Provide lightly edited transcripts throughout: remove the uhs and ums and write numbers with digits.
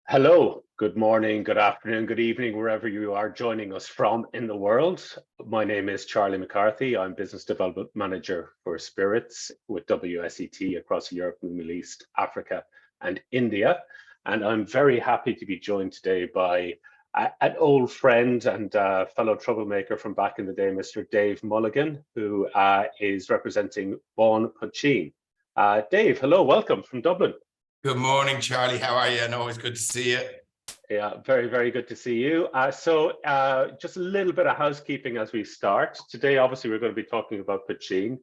Hello, good morning, good afternoon, good evening, wherever you are joining us from in the world. My name is Charlie McCarthy. I'm Business Development Manager for Spirits with WSET across Europe, the Middle East, Africa, and India. And I'm very happy to be joined today by an old friend and fellow troublemaker from back in the day, Mr. Dave Mulligan, who is representing Bon Poitín. Dave, hello, welcome from Dublin. Good morning, Charlie. How are you? And always good to see you. Yeah, very, very good to see you. Just a little bit of housekeeping as we start. Today, obviously, we're going to be talking about poitín.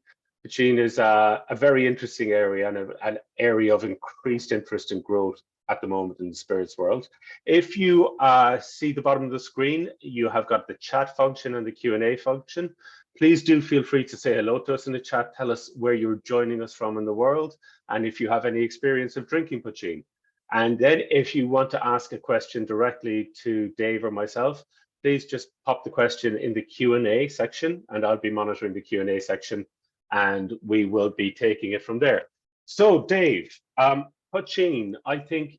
Poitín is a very interesting area and an area of increased interest and growth at the moment in the spirits world. If you see the bottom of the screen, you have got the chat function and the Q&A function. Please do feel free to say hello to us in the chat. Tell us where you're joining us from in the world, and if you have any experience of drinking poitín. And then if you want to ask a question directly to Dave or myself, please just pop the question in the Q&A section, and I'll be monitoring the Q&A section, and we will be taking it from there. So Dave, poitín, I think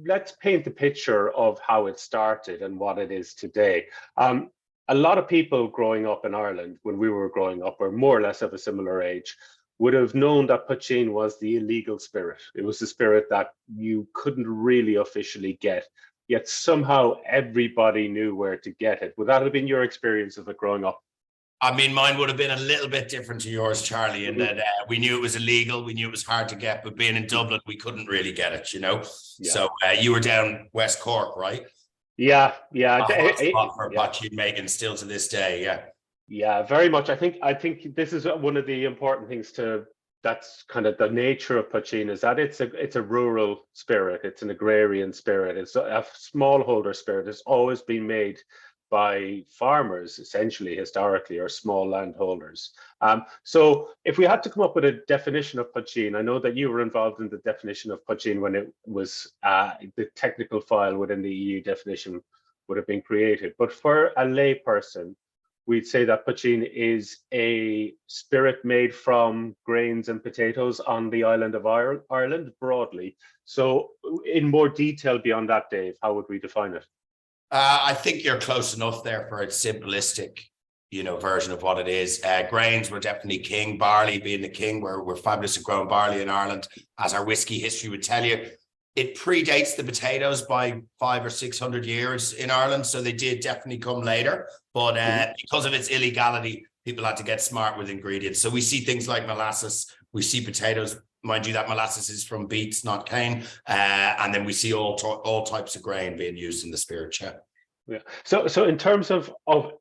let's paint the picture of how it started and what it is today. A lot of people growing up in Ireland, when we were growing up, or more or less of a similar age, would have known that poitín was the illegal spirit. It was the spirit that you couldn't really officially get, yet somehow everybody knew where to get it. Would that have been your experience of it growing up? I mean, mine would have been a little bit different to yours, Charlie, in that we knew it was illegal, we knew it was hard to get, but being in Dublin, we couldn't really get it, you know? Yeah. So you were down West Cork, right? Yeah. Hotspot for poitín making still to this day, yeah. Yeah, very much. I think this is one of the important things that's kind of the nature of poitín, is that it's a rural spirit, it's an agrarian spirit, it's a smallholder spirit. It's always been made by farmers, essentially, historically, or small landholders. So if we had to come up with a definition of poitín, I know that you were involved in the definition of poitín when it was the technical file within the EU definition would have been created. But for a lay person, we'd say that poitín is a spirit made from grains and potatoes on the island of Ireland broadly. So in more detail beyond that, Dave, how would we define it? I think you're close enough there for a simplistic, version of what it is. Grains were definitely king, barley being the king. We're fabulous at growing barley in Ireland, as our whiskey history would tell you. It predates the potatoes by 500 or 600 years in Ireland, so they did definitely come later. But because of its illegality, people had to get smart with ingredients. So we see things like molasses, we see potatoes. Mind you, that molasses is from beets, not cane. And then we see all types of grain being used in the spirit. Yeah. So in terms of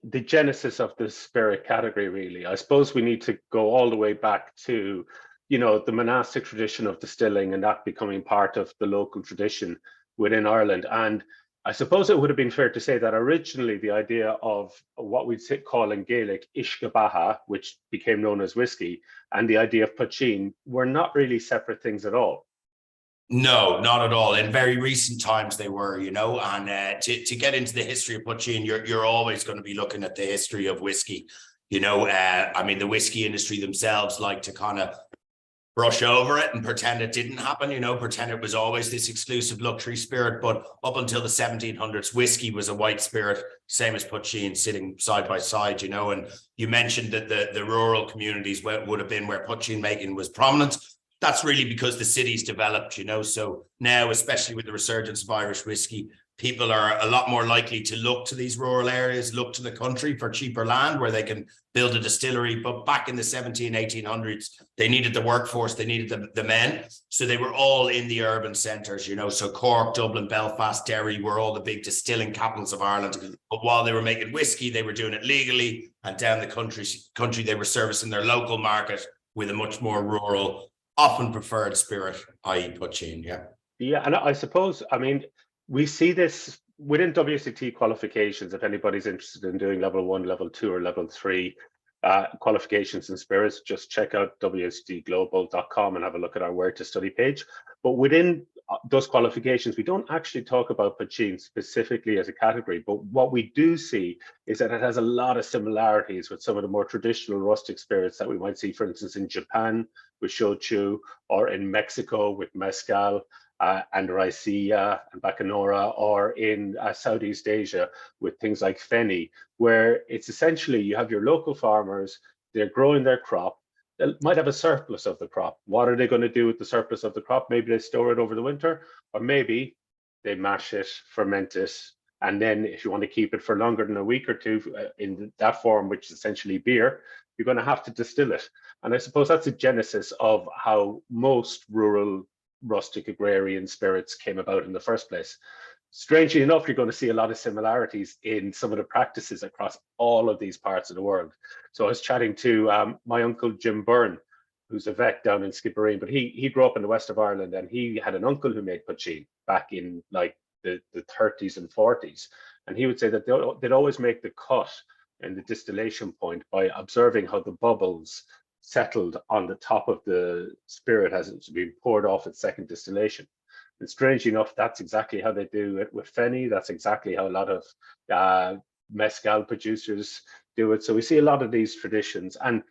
the genesis of the spirit category, really, I suppose we need to go all the way back to, the monastic tradition of distilling and that becoming part of the local tradition within Ireland. And I suppose it would have been fair to say that originally the idea of what we'd call in Gaelic ishkabaha, which became known as whiskey, and the idea of poitín were not really separate things at all. No, not at all. In very recent times they were, and to get into the history of poitín, you're always going to be looking at the history of whiskey. I mean, the whiskey industry themselves like to kind of brush over it and pretend it didn't happen, pretend it was always this exclusive luxury spirit. But up until the 1700s, whiskey was a white spirit, same as poitín, sitting side by side, and you mentioned that the rural communities would have been where poitín making was prominent. That's really because the cities developed, so now, especially with the resurgence of Irish whiskey, people are a lot more likely to look to these rural areas, look to the country for cheaper land where they can build a distillery. But back in the 1800s, they needed the workforce, they needed the men. So they were all in the urban centres, so Cork, Dublin, Belfast, Derry were all the big distilling capitals of Ireland. But while they were making whiskey, they were doing it legally. And down the country, they were servicing their local market with a much more rural, often preferred spirit, i.e. poitín. Yeah, and I suppose, we see this within WSET qualifications. If anybody's interested in doing level 1, level 2, or level 3 qualifications in spirits, just check out wsetglobal.com and have a look at our Where to Study page. But within those qualifications, we don't actually talk about poitín specifically as a category, but what we do see is that it has a lot of similarities with some of the more traditional rustic spirits that we might see, for instance, in Japan with shochu, or in Mexico with mezcal, and Raicilla and Bacanora, or in Southeast Asia with things like Feni, where it's essentially you have your local farmers, they're growing their crop, they might have a surplus of the crop. What are they going to do with the surplus of the crop? Maybe they store it over the winter, or maybe they mash it, ferment it, and then if you want to keep it for longer than a week or two in that form, which is essentially beer, you're going to have to distill it. And I suppose that's the genesis of how most rural rustic agrarian spirits came about in the first place. Strangely enough, you're going to see a lot of similarities in some of the practices across all of these parts of the world. So I was chatting to my uncle Jim Byrne, who's a vet down in Skibbereen, but he grew up in the west of Ireland, and he had an uncle who made poitín back in like the 30s and 40s. And he would say that they'd always make the cut in the distillation point by observing how the bubbles settled on the top of the spirit as it's being poured off at second distillation. And strangely enough, that's exactly how they do it with Feni. That's exactly how a lot of mezcal producers do it. So we see a lot of these traditions. And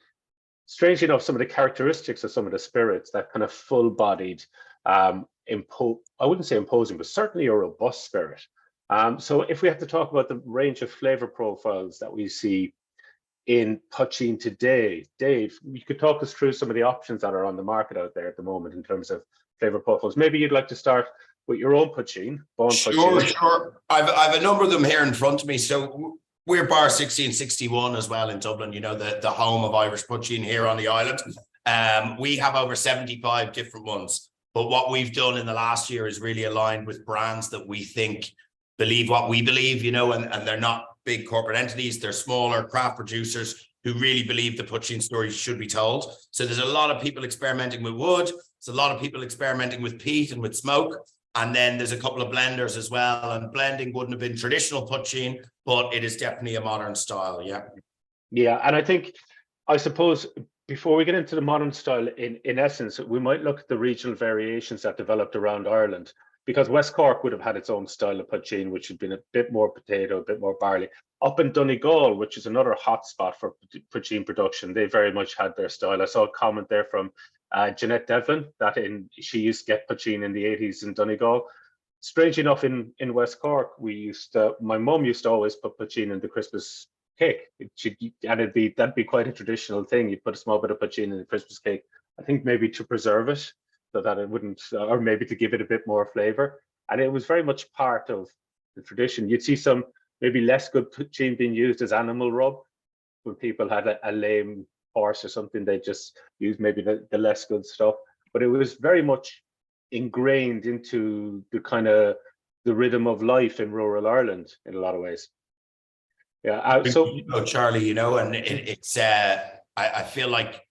strangely enough, some of the characteristics of some of the spirits, that kind of full-bodied, I wouldn't say imposing, but certainly a robust spirit. So if we have to talk about the range of flavor profiles that we see in poitín today, Dave, you could talk us through some of the options that are on the market out there at the moment in terms of flavor profiles. Maybe you'd like to start with your own poitín. Sure. I've a number of them here in front of me. So we're bar 1661 as well in Dublin, you know, the home of Irish poitín here on the island. We have over 75 different ones. But what we've done in the last year is really aligned with brands that we think believe what we believe, you know, and they're not big corporate entities. They're smaller craft producers who really believe the poitín story should be told. So there's a lot of people experimenting with wood. There's a lot of people experimenting with peat and with smoke. And then there's a couple of blenders as well. And blending wouldn't have been traditional poitín, but it is definitely a modern style. Yeah. Yeah. And I suppose before we get into the modern style, in essence, we might look at the regional variations that developed around Ireland, because West Cork would have had its own style of poitín, which had been a bit more potato, a bit more barley. Up in Donegal, which is another hot spot for poitín production, they very much had their style. I saw a comment there from Jeanette Devlin that she used to get poitín in the 80s in Donegal. Strange enough, in West Cork, my mum used to always put poitín in the Christmas cake. That'd be quite a traditional thing. You'd put a small bit of poitín in the Christmas cake, I think maybe to preserve it, so that it wouldn't, or maybe to give it a bit more flavor. And it was very much part of the tradition. You'd see some maybe less good poitín being used as animal rub. When people had a lame horse or something, they just used maybe the less good stuff. But it was very much ingrained into the kind of the rhythm of life in rural Ireland in a lot of ways. Yeah. Charlie, you know, and it's I feel like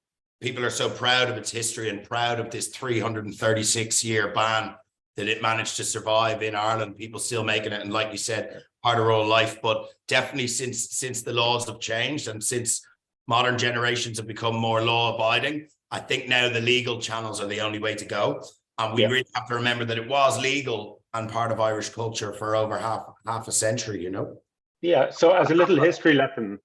people are so proud of its history and proud of this 336-year ban that it managed to survive in Ireland. People still making it, and like you said, part of rural life. But definitely since the laws have changed and since modern generations have become more law-abiding, I think now the legal channels are the only way to go. And we really have to remember that it was legal and part of Irish culture for over half a century, you know? Yeah, so as a little history lesson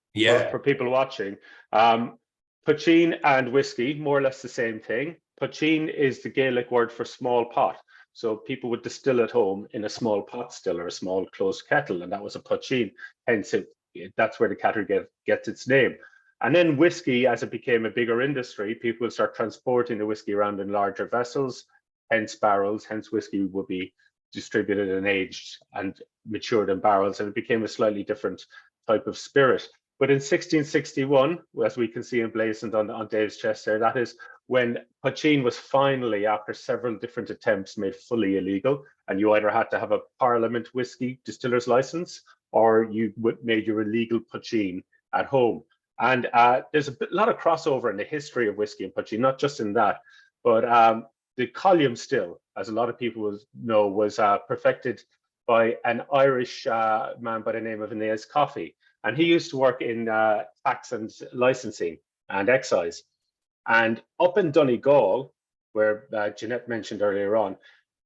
for people watching, poitín and whiskey, more or less the same thing. Poitín is the Gaelic word for small pot. So people would distill at home in a small pot still, or a small closed kettle, and that was a poitín. Hence, that's where the category gets its name. And then whiskey, as it became a bigger industry, people would start transporting the whiskey around in larger vessels, hence barrels, hence whiskey would be distributed and aged and matured in barrels, and it became a slightly different type of spirit. But in 1661, as we can see emblazoned on Dave's chest there, that is when poitín was finally, after several different attempts, made fully illegal, and you either had to have a Parliament whiskey distiller's license or you made your illegal poitín at home. And there's a lot of crossover in the history of whiskey and poitín, not just in that, but the column still, as a lot of people know, was perfected by an Irish man by the name of Aeneas Coffey. And he used to work in tax and licensing and excise. And up in Donegal, where Jeanette mentioned earlier on,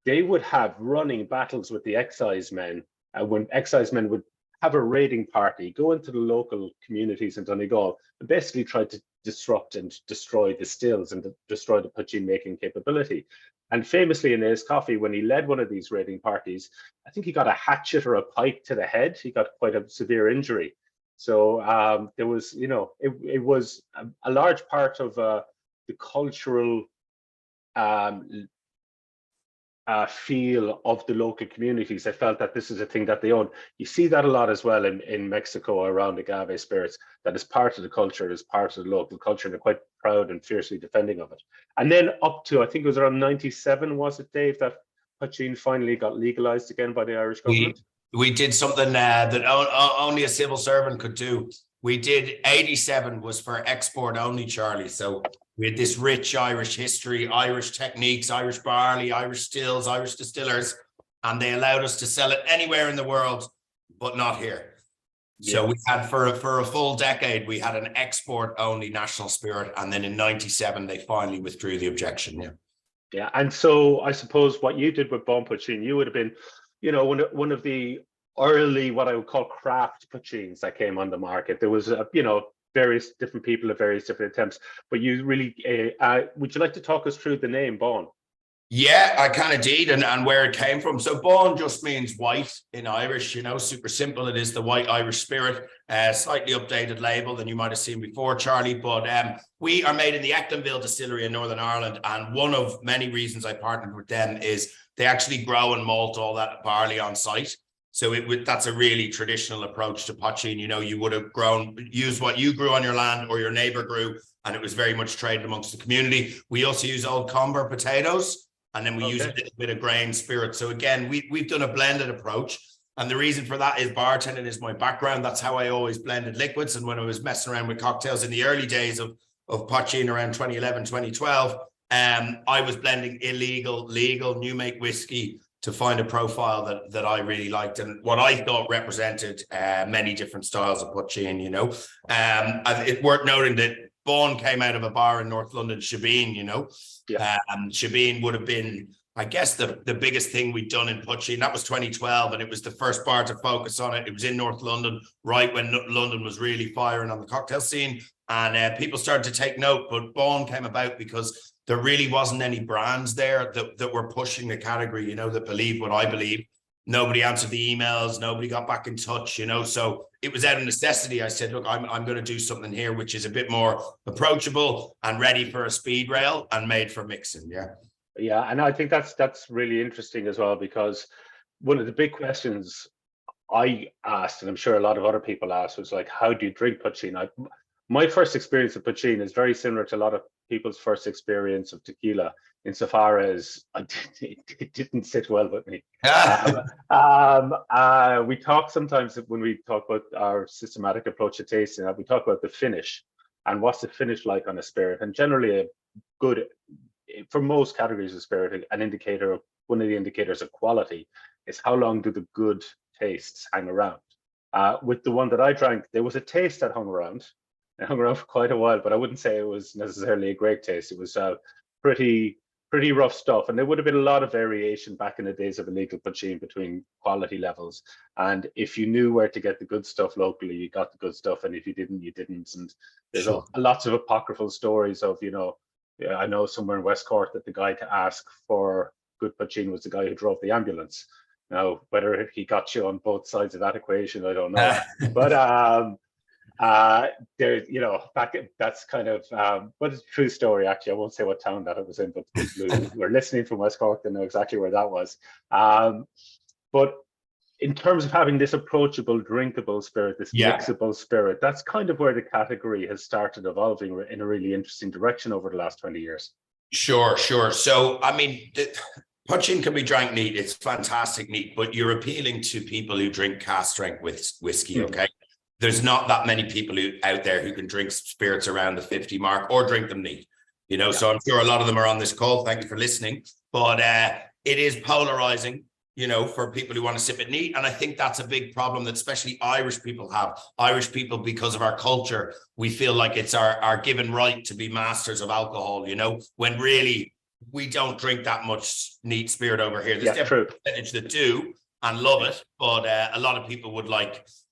they would have running battles with the excise men. When excise men would have a raiding party, go into the local communities in Donegal, and basically try to disrupt and destroy the stills and destroy the poitín making capability. And famously in his coffee, when he led one of these raiding parties, I think he got a hatchet or a pike to the head. He got quite a severe injury. So there was, it was a large part of the cultural feel of the local communities. They felt that this is a thing that they own. You see that a lot as well in Mexico around agave spirits, that is part of the culture, it is part of the local culture, and they're quite proud and fiercely defending of it. And then up to, I think it was around 97, was it, Dave, that poitín finally got legalized again by the Irish government? We did something that only a civil servant could do. We did 87 was for export only, Charlie. So we had this rich Irish history, Irish techniques, Irish barley, Irish stills, Irish distillers, and they allowed us to sell it anywhere in the world, but not here. Yeah. So we had for a full decade, we had an export only national spirit. And then in 97, they finally withdrew the objection. Yeah. Yeah. And so I suppose what you did with Bon Poitín, you would have been, one of the early, what I would call craft poitíns that came on the market. There was, various different people at various different attempts, but you really, would you like to talk us through the name Bon? Yeah, I kind of did, and where it came from. So Bon just means white in Irish, super simple. It is the white Irish spirit, slightly updated label than you might have seen before, Charlie. But we are made in the Ectonville distillery in Northern Ireland. And one of many reasons I partnered with them is they actually grow and malt all that barley on site. So that's a really traditional approach to poitín. You would have used what you grew on your land or your neighbor grew, and it was very much traded amongst the community. We also use old Comber potatoes, and then we use a little bit of grain spirit. So again, we've done a blended approach. And the reason for that is bartending is my background. That's how I always blended liquids. And when I was messing around with cocktails in the early days of poitín around 2011, 2012, I was blending illegal, legal new make whiskey to find a profile that I really liked and what I thought represented many different styles of poitín, It's worth noting that Bon came out of a bar in North London, Shebeen, Yeah. Shebeen would have been, I guess, the biggest thing we'd done in poitín. That was 2012, and it was the first bar to focus on it. It was in North London, right when London was really firing on the cocktail scene, and people started to take note. But Bon came about because there really wasn't any brands there that were pushing the category, that believed what I believe. Nobody answered the emails. Nobody got back in touch, So it was out of necessity. I said, look, I'm going to do something here, which is a bit more approachable and ready for a speed rail and made for mixing. Yeah. Yeah. And I think that's really interesting as well, because one of the big questions I asked, and I'm sure a lot of other people asked, was like, how do you drink poitín? My first experience of poitín is very similar to a lot of people's first experience of tequila, insofar as it didn't sit well with me. We talk sometimes when we talk about our systematic approach to tasting, we talk about the finish and what's the finish like on a spirit. And generally, for most categories of spirit, one of the indicators of quality is how long do the good tastes hang around. With the one that I drank, there was a taste that hung around. It hung around for quite a while, but I wouldn't say it was necessarily a great taste. It was pretty rough stuff, and there would have been a lot of variation back in the days of illegal poitín between quality levels. And if you knew where to get the good stuff locally, you got the good stuff, and if you didn't, you didn't. And there's lots of apocryphal stories of, I know somewhere in West Cork that the guy to ask for good poitín was the guy who drove the ambulance. Now, whether he got you on both sides of that equation, I don't know. But that's kind of but it's a true story. Actually, I won't say what town that it was in, but people who are listening from West Cork, they know exactly where that was. But in terms of having this approachable, drinkable spirit, this mixable spirit, that's kind of where the category has started evolving in a really interesting direction over the last 20 years. Sure. So, I mean, poitín can be drank neat. It's fantastic neat, but you're appealing to people who drink cask strength with whiskey, okay? There's not that many people out there who can drink spirits around the 50 mark or drink them neat, So I'm sure a lot of them are on this call. Thank you for listening. But it is polarizing, for people who want to sip it neat. And I think that's a big problem that especially Irish people have. Irish people, because of our culture, we feel like it's our given right to be masters of alcohol, when really we don't drink that much neat spirit over here. There's definitely a percentage that do and love it, but a lot of people would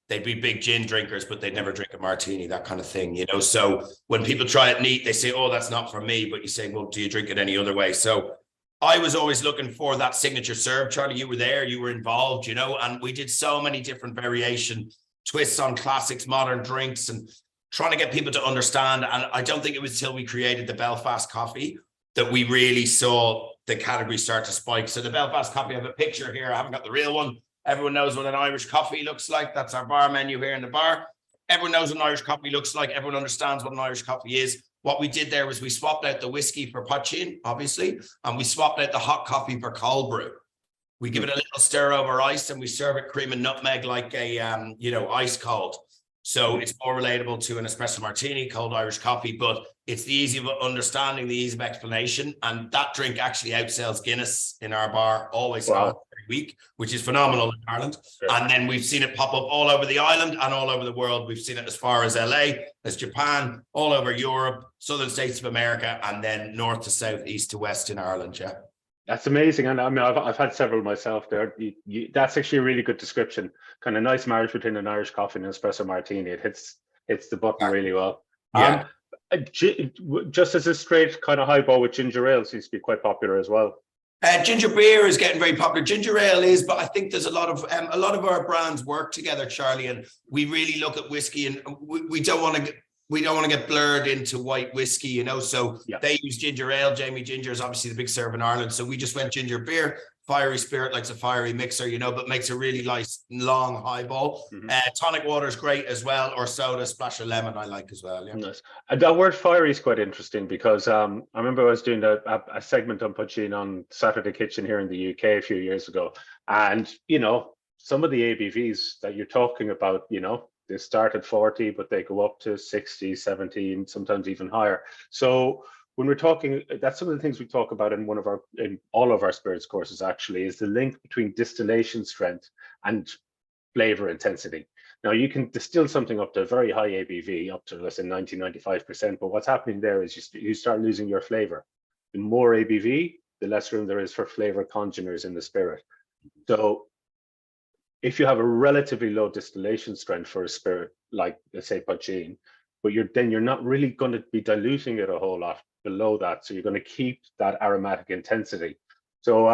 they'd be big gin drinkers, but they'd never drink a martini, that kind of thing, So when people try it neat, they say, oh, that's not for me. But you say, well, do you drink it any other way? So I was always looking for that signature serve. Charlie, you were there, you were involved, you know, and we did so many different variation twists on classics, modern drinks, and trying to get people to understand. And I don't think it was till we created the Belfast coffee that we really saw the category start to spike. So the Belfast coffee, I have a picture here. I haven't got the real one. Everyone knows what an Irish coffee looks like. That's our bar menu here in the bar. Everyone knows what an Irish coffee looks like. Everyone understands what an Irish coffee is. What we did there was we swapped out the whiskey for poitín, obviously, and we swapped out the hot coffee for cold brew. We give it a little stir over ice and we serve it cream and nutmeg like a, you know, ice cold. So it's more relatable to an espresso martini, cold Irish coffee, but it's the ease of understanding, the ease of explanation. And that drink actually outsells Guinness in our bar, always every week, which is phenomenal in Ireland. Sure. And then we've seen it pop up all over the island and all over the world. We've seen it as far as LA, as Japan, all over Europe, southern states of America, and then north to south, east to west in Ireland. Yeah. That's amazing. And I mean, I've had several myself there. That's actually a really good description. Kind of nice marriage between an Irish coffee and an espresso martini. It hits the button really well. Yeah. Just as a straight kind of highball with ginger ale seems to be quite popular as well. Ginger beer is getting very popular. Ginger ale is, but I think there's a lot of our brands work together, Charlie, and we really look at whiskey, and we don't want to get blurred into white whiskey, you know. So they use ginger ale. Jamie Ginger is obviously the big serve in Ireland, so we just went ginger beer. Fiery spirit likes a fiery mixer, you know, but makes a really nice long highball. Tonic water is great as well, or soda, splash of lemon I like as well. Yeah. Nice. And that word fiery is quite interesting because I remember I was doing a segment on poitín on Saturday Kitchen here in the UK a few years ago, and you know, some of the ABVs that you're talking about, you know, they start at 40, but they go up to 60, 70, and sometimes even higher. So when we're talking, that's some of the things we talk about in all of our spirits courses actually, is the link between distillation strength and flavor intensity. Now you can distill something up to a very high ABV, up to let's say 90, 95%, but what's happening there is you start losing your flavor. The more ABV, the less room there is for flavor congeners in the spirit. So if you have a relatively low distillation strength for a spirit, like let's say poitín, but you're not really going to be diluting it a whole lot below that, so you're going to keep that aromatic intensity. So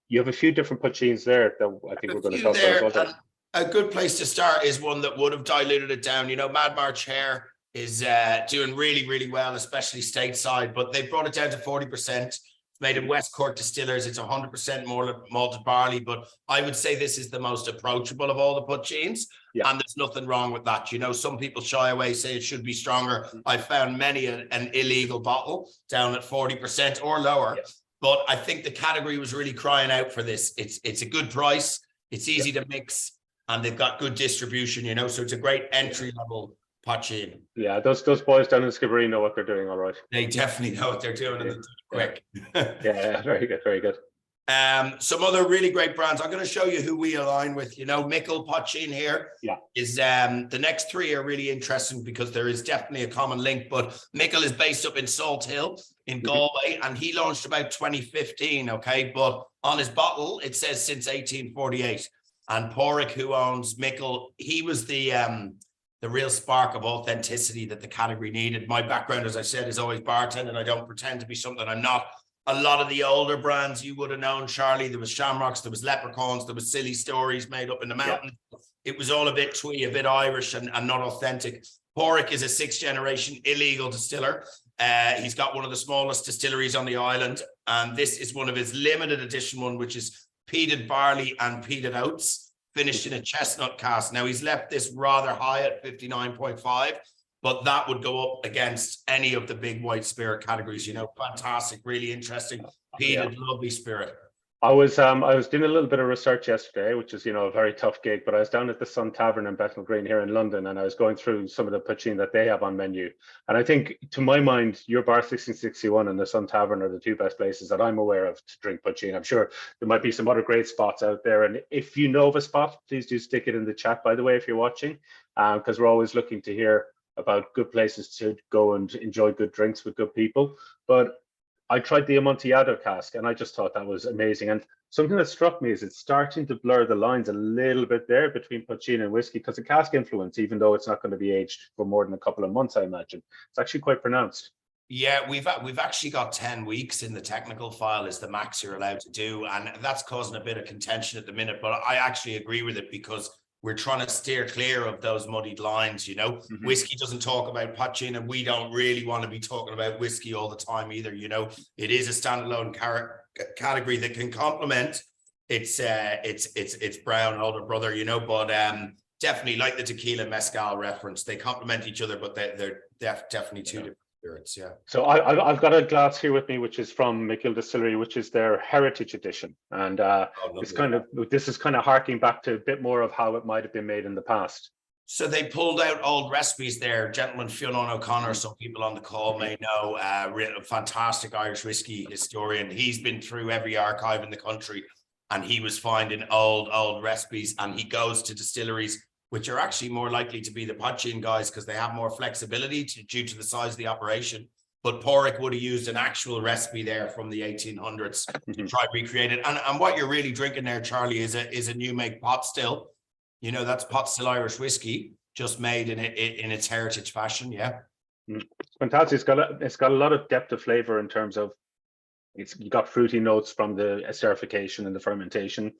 you have a few different poitíns there that I think we're going to talk about. A good place to start is one that would have diluted it down. You know, Mad March Hare is doing really, really well, especially stateside, but they brought it down to 40%. Made in West Cork distillers. It's 100% more malted barley, but I would say this is the most approachable of all the poitíns, and there's nothing wrong with that. You know, some people shy away, say it should be stronger. I found many an illegal bottle down at 40% or lower, but I think the category was really crying out for this. It's a good price, it's easy to mix, and they've got good distribution, you know, so it's a great entry level poitín. Yeah, those boys down in Skibbereen know what they're doing, all right. They definitely know what they're doing, and they do it quick. Yeah, very good, very good. Some other really great brands. I'm going to show you who we align with. You know, Mickle poitín here is the next three are really interesting because there is definitely a common link. But Mickle is based up in Salt Hill in Galway, and he launched about 2015. Okay, but on his bottle it says since 1848. And Porrick, who owns Mickle, he was the real spark of authenticity that the category needed. My background, as I said, is always bartending. I don't pretend to be something I'm not. A lot of the older brands you would have known, Charlie, there was Shamrocks, there was Leprechauns, there was Silly Stories made up in the mountain. It was all a bit twee, a bit Irish and not authentic. Porrick is a 6th generation illegal distiller. He's got one of the smallest distilleries on the island. And this is one of his limited edition one, which is peated barley and peated oats, finished in a chestnut cask. Now he's left this rather high at 59.5, but that would go up against any of the big white spirit categories. You know, fantastic, really interesting, peated, lovely spirit. I was doing a little bit of research yesterday, which is, you know, a very tough gig, but I was down at the Sun Tavern in Bethnal Green here in London, and I was going through some of the poitín that they have on menu. And I think, to my mind, your bar 1661 and the Sun Tavern are the two best places that I'm aware of to drink poitín. I'm sure there might be some other great spots out there. And if you know of a spot, please do stick it in the chat, by the way, if you're watching, because we're always looking to hear about good places to go and enjoy good drinks with good people. But I tried the Amontillado cask and I just thought that was amazing. And something that struck me is it's starting to blur the lines a little bit there between poitín and whiskey, because the cask influence, even though it's not going to be aged for more than a couple of months, I imagine, it's actually quite pronounced. Yeah, we've actually got 10 weeks in the technical file is the max you're allowed to do, and that's causing a bit of contention at the minute. But I actually agree with it because we're trying to steer clear of those muddied lines. You know, whiskey doesn't talk about poitín, and we don't really want to be talking about whiskey all the time either. You know, it is a standalone category that can complement its brown older brother. You know, but definitely like the tequila mezcal reference, they complement each other, but they're definitely two different spirits. Yeah. So I've got a glass here with me, which is from McGill Distillery, which is their Heritage Edition, and this is kind of harking back to a bit more of how it might have been made in the past. So they pulled out old recipes there. Gentleman Fionn O'Connor, some people on the call may know, a fantastic Irish whiskey historian. He's been through every archive in the country, and he was finding old recipes, and he goes to distilleries which are actually more likely to be the poitín guys because they have more flexibility due to the size of the operation. But Porrick would have used an actual recipe there from the 1800s to try to recreate it. And what you're really drinking there, Charlie, is a new make pot still. You know, that's pot still Irish whiskey, just made in its heritage fashion. Yeah. It's fantastic. It's got a lot of depth of flavor in terms of you got fruity notes from the esterification and the fermentation.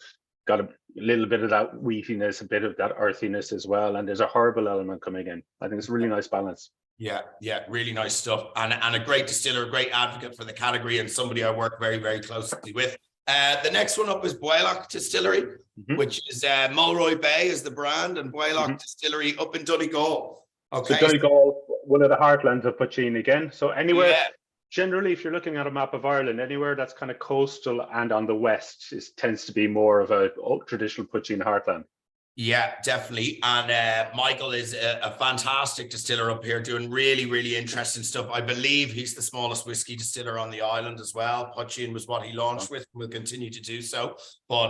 Got a little bit of that wheatiness, a bit of that earthiness as well, and there's a herbal element coming in. I think it's a really nice balance. Yeah, really nice stuff, and a great distiller, a great advocate for the category, and somebody I work very, very closely with. The next one up is Bwailoch Distillery, which is Mulroy Bay is the brand, and Bwailoch Distillery up in Donegal. Okay, so Donegal, one of the heartlands of poitín again. So anywhere. Yeah. Generally, if you're looking at a map of Ireland, anywhere that's kind of coastal and on the west tends to be more of a traditional poitín heartland. Yeah, definitely. And Michael is a fantastic distiller up here doing really, really interesting stuff. I believe he's the smallest whiskey distiller on the island as well. Poitín was what he launched with, and will continue to do so. But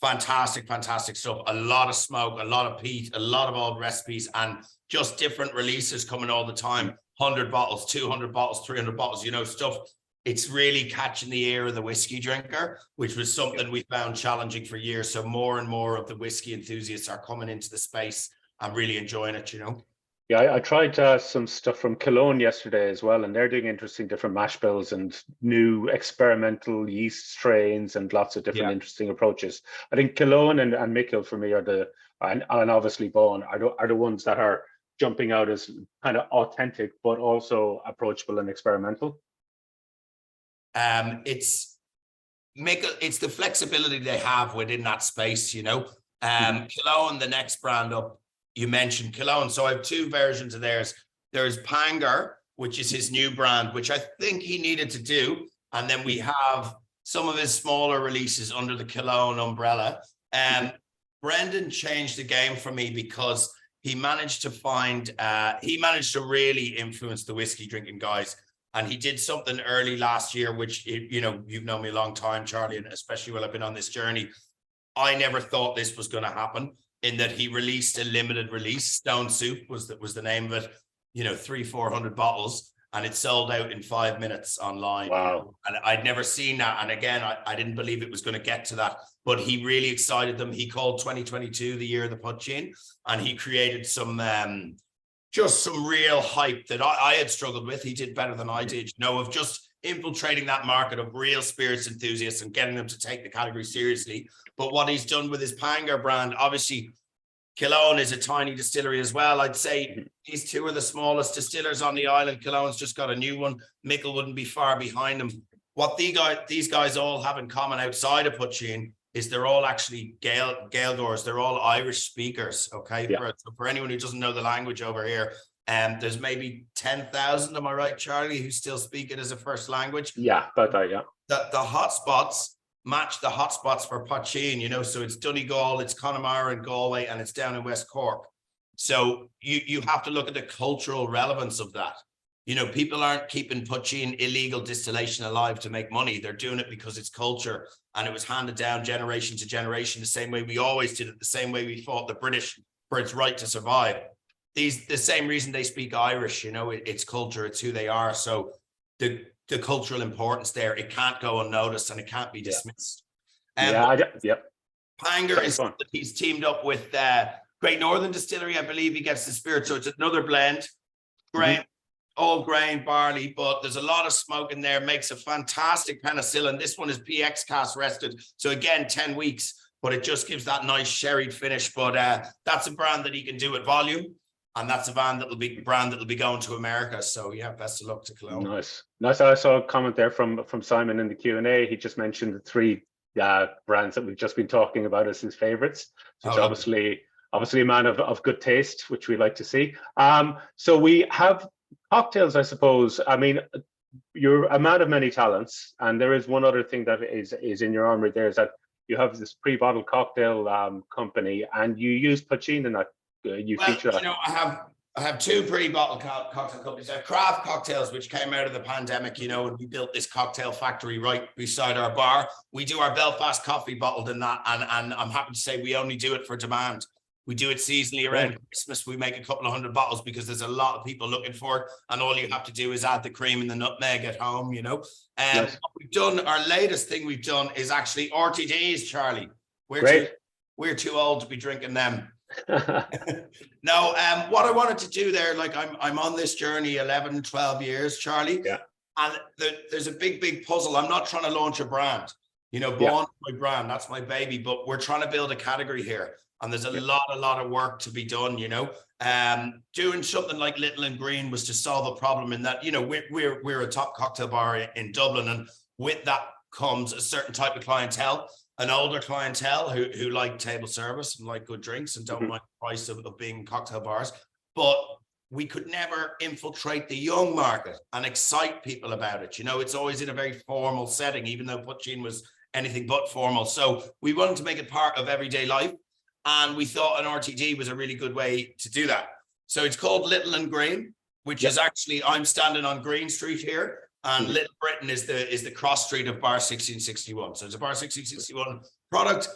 fantastic stuff. A lot of smoke, a lot of peat, a lot of old recipes, and just different releases coming all the time. 100 bottles, 200 bottles, 300 bottles, you know, stuff. It's really catching the ear of the whiskey drinker, which was something we found challenging for years. So more and more of the whiskey enthusiasts are coming into the space and really enjoying it, you know. Yeah, I tried some stuff from Cologne yesterday as well, and they're doing interesting different mash bills and new experimental yeast strains and lots of different interesting approaches. I think Cologne and Mickle for me are and obviously Bawn are the ones that are jumping out as kind of authentic, but also approachable and experimental. It's the flexibility they have within that space, you know. Cologne, the next brand up, you mentioned Cologne. So I have two versions of theirs. There's Panger, which is his new brand, which I think he needed to do. And then we have some of his smaller releases under the Cologne umbrella. Brendan changed the game for me because he managed to really influence the whiskey drinking guys. And he did something early last year, which, you know, you've known me a long time, Charlie, and especially while I've been on this journey. I never thought this was going to happen, in that he released a limited release. Stone Soup was the name of it, you know, 300-400 bottles, and it sold out in 5 minutes online. Wow. And I'd never seen that. And again, I didn't believe it was going to get to that, but he really excited them. He called 2022 the year of the poitín, and he created just some real hype that I had struggled with. He did better than I did, you know, of just infiltrating that market of real spirits enthusiasts and getting them to take the category seriously. But what he's done with his Panger brand, obviously, Cologne is a tiny distillery as well. I'd say these two are the smallest distillers on the island. Cologne's just got a new one. Mickle wouldn't be far behind them. What these guys all have in common outside of poitín is they're all actually Gaeilgeoirs. They're all Irish speakers, okay? Yeah. For anyone who doesn't know the language over here, there's maybe 10,000, am I right, Charlie, who still speak it as a first language? Yeah, about that, yeah. The hotspots match the hotspots for poitín, you know, so it's Donegal, it's Connemara and Galway, and it's down in West Cork. So you have to look at the cultural relevance of that. You know, people aren't keeping poitín illegal distillation alive to make money. They're doing it because it's culture, and it was handed down generation to generation, the same way we always did it, the same way we fought the British for its right to survive. The same reason they speak Irish, you know, it's culture, it's who they are. So the cultural importance there, it can't go unnoticed and it can't be dismissed. Panger is something he's teamed up with Great Northern Distillery. I believe he gets the spirit. So it's another blend. Great. all grain barley, but there's a lot of smoke in there. Makes a fantastic penicillin. This one is PX cast rested, so again 10 weeks, but it just gives that nice sherried finish. But that's a brand that he can do at volume, and that's a brand that'll be going to America. So yeah, best of luck to Cologne. Nice. I saw a comment there from Simon in the Q&A. He just mentioned the 3 brands that we've just been talking about as his favorites, which obviously a man of good taste, which we like to see. So we have cocktails, I suppose. I mean, you're a man of many talents, and there is one other thing that is in your armory there, is that you have this pre-bottled cocktail company, and you use poitín in that. Feature that. You know, I have 2 pre-bottled cocktail companies. I have Craft Cocktails, which came out of the pandemic, you know, and we built this cocktail factory right beside our bar. We do our Belfast coffee bottled in that, and I'm happy to say we only do it for demand. We do it seasonally around Christmas. We make a couple of 100 bottles because there's a lot of people looking for it, and all you have to do is add the cream and the nutmeg at home, you know. What we've done, our latest thing we've done is actually RTDs, Charlie. We're too old to be drinking them. No, what I wanted to do there, like I'm on this journey 11, 12 years, Charlie. Yeah. And there's a big puzzle. I'm not trying to launch a brand, you know, Bond, my brand, that's my baby, but we're trying to build a category here. And there's a lot of work to be done, you know. Doing something like Little and Green was to solve a problem in that, you know, we're a top cocktail bar in Dublin, and with that comes a certain type of clientele, an older clientele who like table service and like good drinks and don't mind the price of being cocktail bars. But we could never infiltrate the young market and excite people about it. You know, it's always in a very formal setting, even though poitín was anything but formal. So we wanted to make it part of everyday life. And we thought an RTD was a really good way to do that. So it's called Little and Green, which is actually, I'm standing on Green Street here, and Little Britain is the cross street of Bar 1661. So it's a Bar 1661 product.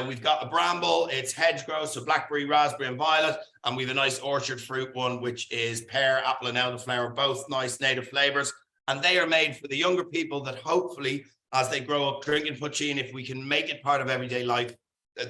We've got a bramble, it's hedgerow, so blackberry, raspberry, and violet. And we have a nice orchard fruit one, which is pear, apple, and elderflower, both nice native flavors. And they are made for the younger people that hopefully, as they grow up drinking poitín, if we can make it part of everyday life,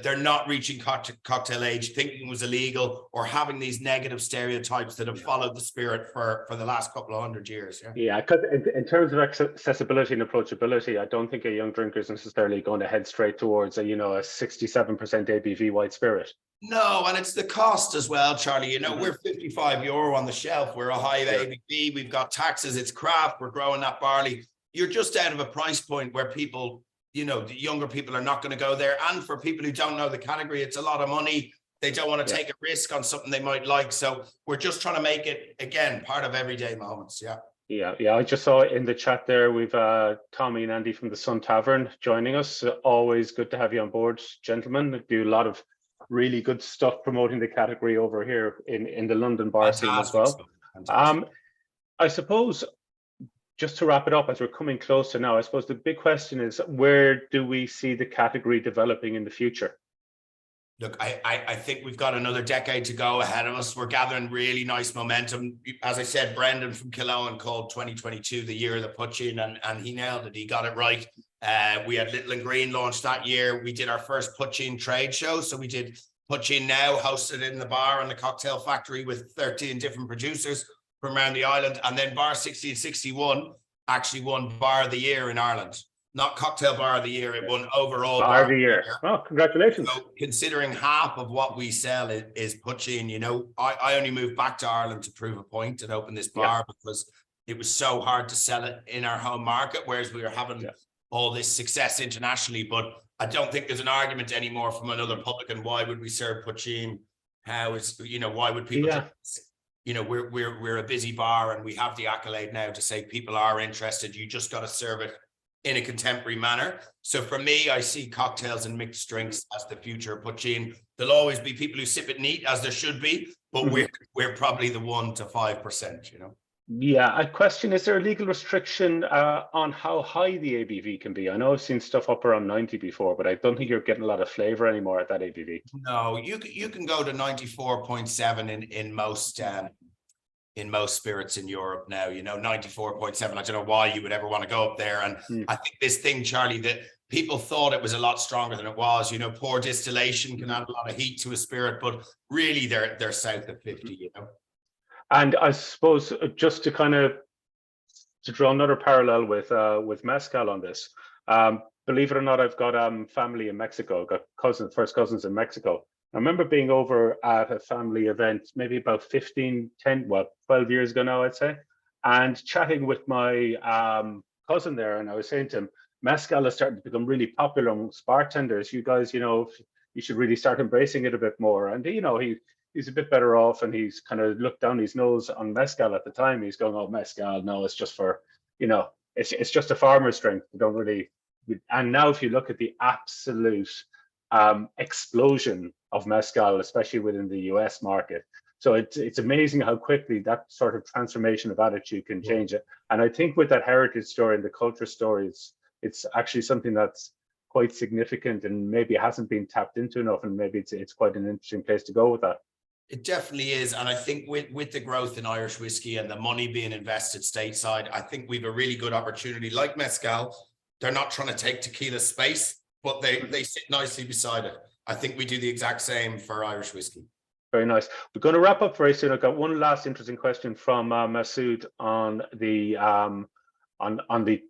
they're not reaching cocktail age, thinking it was illegal, or having these negative stereotypes that have followed the spirit for the last couple of 100 years. Yeah, because in terms of accessibility and approachability, I don't think a young drinker is necessarily going to head straight towards a 67% ABV white spirit. No, and it's the cost as well, Charlie. You know, we're €55 on the shelf. We're a high ABV. We've got taxes. It's craft. We're growing that barley. You're just out of a price point where people, you know, the younger people are not going to go there. And for people who don't know the category, it's a lot of money. They don't want to take a risk on something they might like. So we're just trying to make it, again, part of everyday moments. Yeah. I just saw in the chat there, we've Tommy and Andy from the Sun Tavern joining us. Always good to have you on board, gentlemen. They do a lot of really good stuff promoting the category over here in the London bar scene as well. I suppose, just to wrap it up, as we're coming closer now, I suppose the big question is, where do we see the category developing in the future? Look, I think we've got another decade to go ahead of us. We're gathering really nice momentum. As I said, Brendan from Cologne called 2022 the year of the poitín, and he nailed it. He got it right. We had Little and Green launched that year. We did our first poitín trade show. So we did Poitín Now, hosted in the bar and the cocktail factory with 13 different producers from around the island. And then Bar 1661 actually won Bar of the Year in Ireland. Not Cocktail Bar of the Year, it won overall Bar of the Year. Oh, congratulations. So considering half of what we sell is poitín, you know, I only moved back to Ireland to prove a point and open this bar because it was so hard to sell it in our home market, whereas we were having all this success internationally. But I don't think there's an argument anymore from another publican. Why would we serve poitín? How is, you know, why would people drink this? You know, we're a busy bar, and we have the accolade now to say people are interested. You just got to serve it in a contemporary manner. So for me, I see cocktails and mixed drinks as the future of poitín. There'll always be people who sip it neat, as there should be, but we're probably the 1 to 5%, you know. Yeah, a question, is there a legal restriction on how high the ABV can be? I know I've seen stuff up around 90 before, but I don't think you're getting a lot of flavor anymore at that ABV. No, you can go to 94.7 in most spirits in Europe now, you know, 94.7. I don't know why you would ever want to go up there. And I think this thing, Charlie, that people thought it was a lot stronger than it was. You know, poor distillation can add a lot of heat to a spirit, but really they're south of 50, you know. And I suppose just to kind of to draw another parallel with mezcal on this, believe it or not, I've got family in Mexico. I've got first cousins in Mexico. I remember being over at a family event maybe about 12 years ago now, I'd say, and chatting with my cousin there, and I was saying to him, mezcal is starting to become really popular amongst bartenders. You guys, you should really start embracing it a bit more. And he's a bit better off, and he's kind of looked down his nose on mezcal at the time. He's going, "Oh, mezcal, no, it's just for, it's just a farmer's drink. We don't really." And now, if you look at the absolute explosion of mezcal, especially within the US market, so it's amazing how quickly that sort of transformation of attitude can change it. And I think with that heritage story and the culture story, it's actually something that's quite significant and maybe hasn't been tapped into enough, and maybe it's quite an interesting place to go with that. It definitely is. And I think with the growth in Irish whiskey and the money being invested stateside, I think we've a really good opportunity. Like mezcal, they're not trying to take tequila space, but they sit nicely beside it. I think we do the exact same for Irish whiskey. Very nice. We're going to wrap up very soon. I've got one last interesting question from Masood on the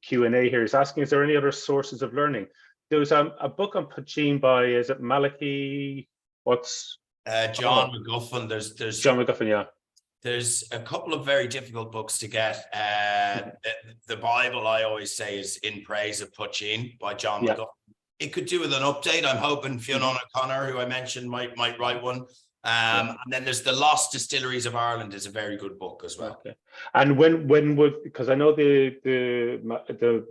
Q&A here. He's asking, is there any other sources of learning? There was a book on poitín by, is it Malachi? John McGuffin. There's John McGuffin, yeah. There's a couple of very difficult books to get. The Bible, I always say, is In Praise of Poitín by John McGuffin. It could do with an update. I'm hoping Fiona O'Connor, who I mentioned, might write one. And then there's The Lost Distilleries of Ireland is a very good book as well. Okay. And when would, because I know the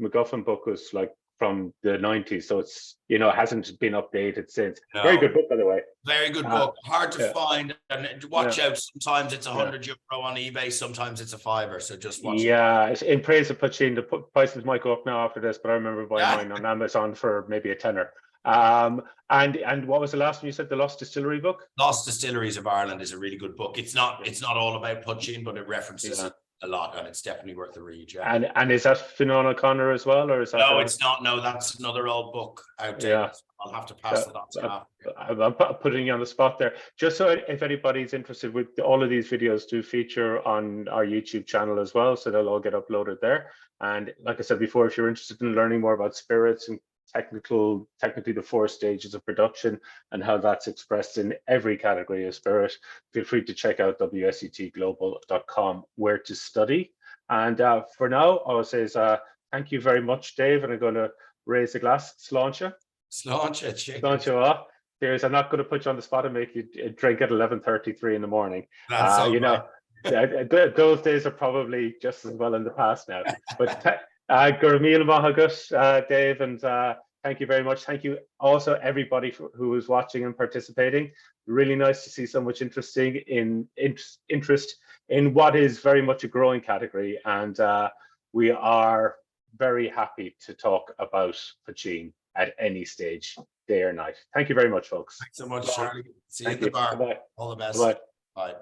McGuffin book was like from the 90s, so it's, it hasn't been updated since. No. Very good book, by the way. Very good book. Hard to find, and watch out. Sometimes it's €100 on eBay, sometimes it's a $5, so just watch. Yeah, In Praise of Poitín, the prices might go up now after this, but I remember buying mine on Amazon for maybe a tenner. And what was the last one you said? The Lost Distillery book? Lost Distilleries of Ireland is a really good book. It's not all about poitín, but it references it a lot, and it's definitely worth a read. Yeah. And is that Fiona O'Connor as well, or is that? No, it's not. No, that's another old book out there. Yeah. I'll have to pass it on to I'm putting you on the spot there. Just so if anybody's interested, with all of these videos do feature on our YouTube channel as well, so they'll all get uploaded there. And like I said before, if you're interested in learning more about spirits and technically the 4 stages of production and how that's expressed in every category of spirit, feel free to check out wsetglobal.com where to study. And for now, all I'll say is thank you very much, Dave, and I'm going to raise the glass. Sláinte. Sláinte. Cheers. I'm not going to put you on the spot and make you drink at 11:33 in the morning. Those days are probably just as well in the past now. But Gur míle maith agat, Dave, and thank you very much. Thank you also everybody who was watching and participating. Really nice to see so much interest in what is very much a growing category, and we are very happy to talk about poitín at any stage, day or night. Thank you very much, folks. Thanks so much, Charlie. See you at the bar. Bye-bye. All the best. Bye. Bye.